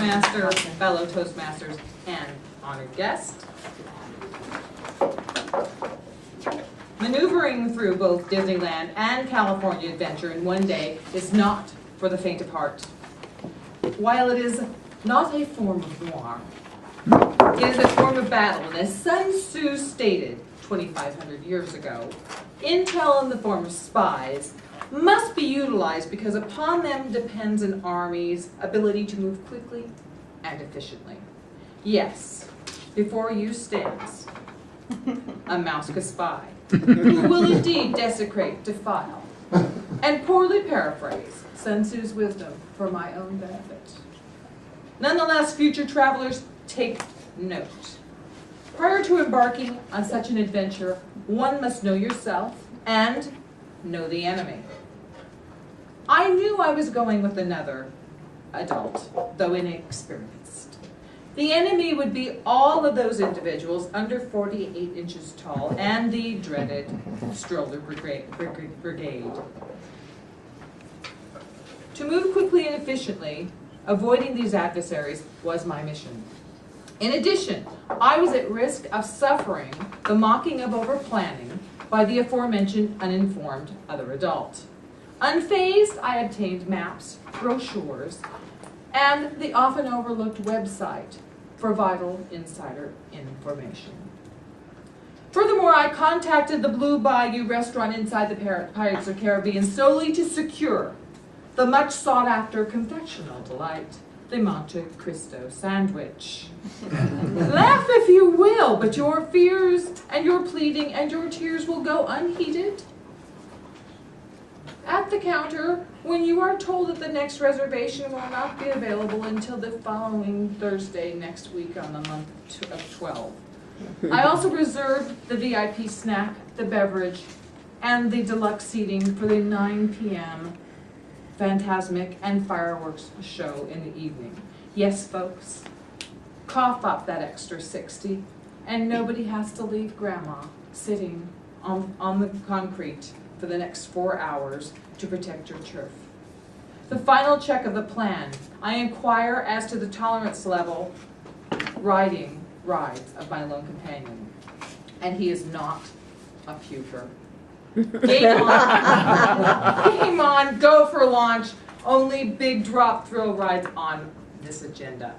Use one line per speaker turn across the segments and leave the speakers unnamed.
Toastmaster, fellow Toastmasters, and honored guest. Maneuvering through both Disneyland and California Adventure in one day is not for the faint of heart. While it is not a form of noir, it is a form of battle, and as Sun Tzu stated 2,500 years ago, intel in the form of spies must be utilized because upon them depends an army's ability to move quickly and efficiently. Yes, before you stands a Mauska spy, who will indeed desecrate, defile, and poorly paraphrase Sun Tzu's wisdom for my own benefit. Nonetheless, future travelers, take note. Prior to embarking on such an adventure, one must know yourself and know the enemy. I knew I was going with another adult, though inexperienced. The enemy would be all of those individuals under 48 inches tall and the dreaded stroller brigade. To move quickly and efficiently, avoiding these adversaries was my mission. In addition, I was at risk of suffering the mocking of over-planning by the aforementioned uninformed other adult. Unfazed, I obtained maps, brochures, and the often overlooked website for vital insider information. Furthermore, I contacted the Blue Bayou restaurant inside the Pirates of the Caribbean solely to secure the much sought-after confectional delight, the Monte Cristo sandwich. Laugh if you will, but your fears and your pleading and your tears will go unheeded. At the counter, when you are told that the next reservation will not be available until the following Thursday next week on the month of 12. I also reserved the VIP snack, the beverage, and the deluxe seating for the 9 p.m. Phantasmic and fireworks show in the evening. Yes, folks, cough up that extra 60, and nobody has to leave Grandma sitting on the concrete for the next 4 hours to protect your turf. The final check of the plan, I inquire as to the tolerance level rides of my lone companion, and he is not a puker. Game on. Game on, go for launch. Only big drop thrill rides on this agenda.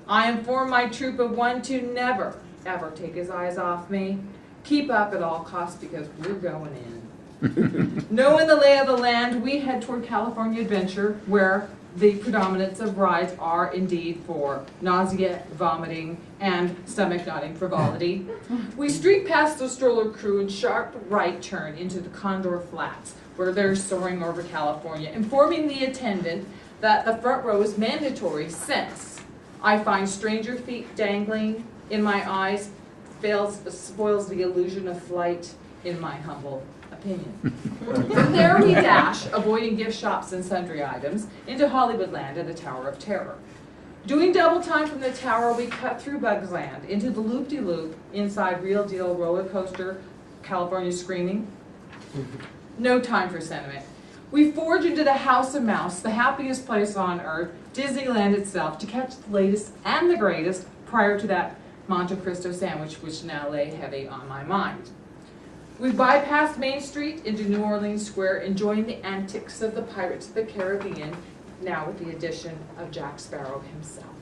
I inform my troop of one to never, ever take his eyes off me. Keep up at all costs because we're going in. Knowing the lay of the land, we head toward California Adventure, where the predominance of rides are indeed for nausea, vomiting, and stomach-knotting frivolity. We streak past the stroller crew and sharp right turn into the Condor Flats, where they're soaring over California, informing the attendant that the front row is mandatory since I find stranger feet dangling in my eyes spoils the illusion of flight, in my humble opinion. From there we dash, avoiding gift shops and sundry items, into Hollywoodland and the Tower of Terror. Doing double time from the tower, we cut through Bugs Land into the loop-de-loop inside Real Deal roller coaster, California Screaming. No time for sentiment. We forge into the House of Mouse, the happiest place on earth, Disneyland itself, to catch the latest and the greatest prior to that Monte Cristo sandwich, which now lay heavy on my mind. We bypassed Main Street into New Orleans Square, enjoying the antics of the Pirates of the Caribbean, now with the addition of Jack Sparrow himself.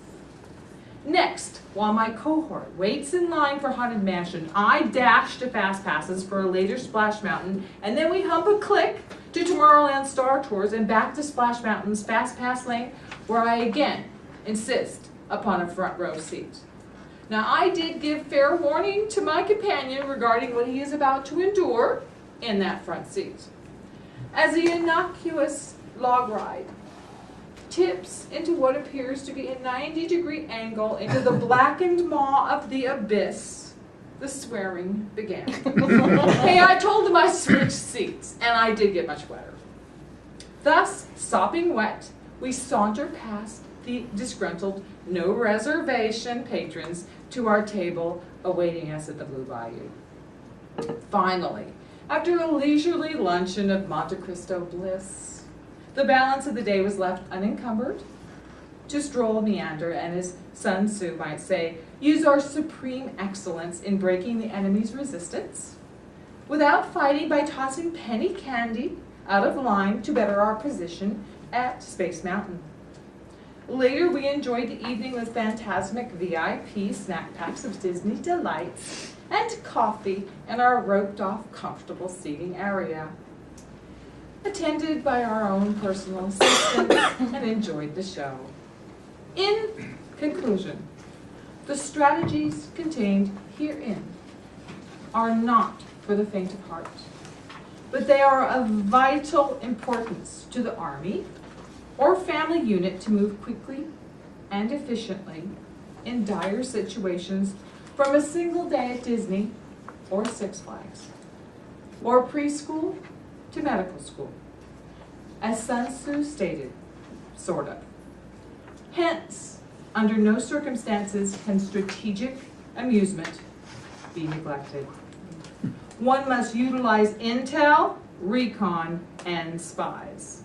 Next, while my cohort waits in line for Haunted Mansion, I dash to Fast Passes for a later Splash Mountain, and then we hump a click to Tomorrowland Star Tours and back to Splash Mountain's Fast Pass lane, where I again insist upon a front row seat. Now, I did give fair warning to my companion regarding what he is about to endure in that front seat. As the innocuous log ride tips into what appears to be a 90-degree angle into the blackened maw of the abyss, the swearing began. Hey, I told him I switched seats, and I did get much wetter. Thus, sopping wet, we saunter past the disgruntled, no reservation patrons to our table awaiting us at the Blue Bayou. Finally, after a leisurely luncheon of Monte Cristo bliss, the balance of the day was left unencumbered to stroll, meander, and as Sun Tzu might say, use our supreme excellence in breaking the enemy's resistance, without fighting by tossing penny candy out of line to better our position at Space Mountain. Later, we enjoyed the evening with phantasmic VIP snack packs of Disney delights and coffee in our roped-off, comfortable seating area, attended by our own personal assistant, and enjoyed the show. In conclusion, the strategies contained herein are not for the faint of heart, but they are of vital importance to the Army or family unit to move quickly and efficiently in dire situations from a single day at Disney or Six Flags, or preschool to medical school, as Sun Tzu stated, sort of. Hence, under no circumstances can strategic amusement be neglected. One must utilize intel, recon, and spies.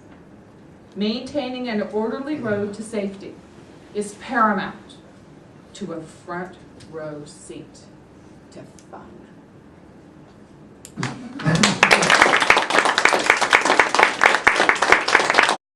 Maintaining an orderly road to safety is paramount to a front row seat to fun.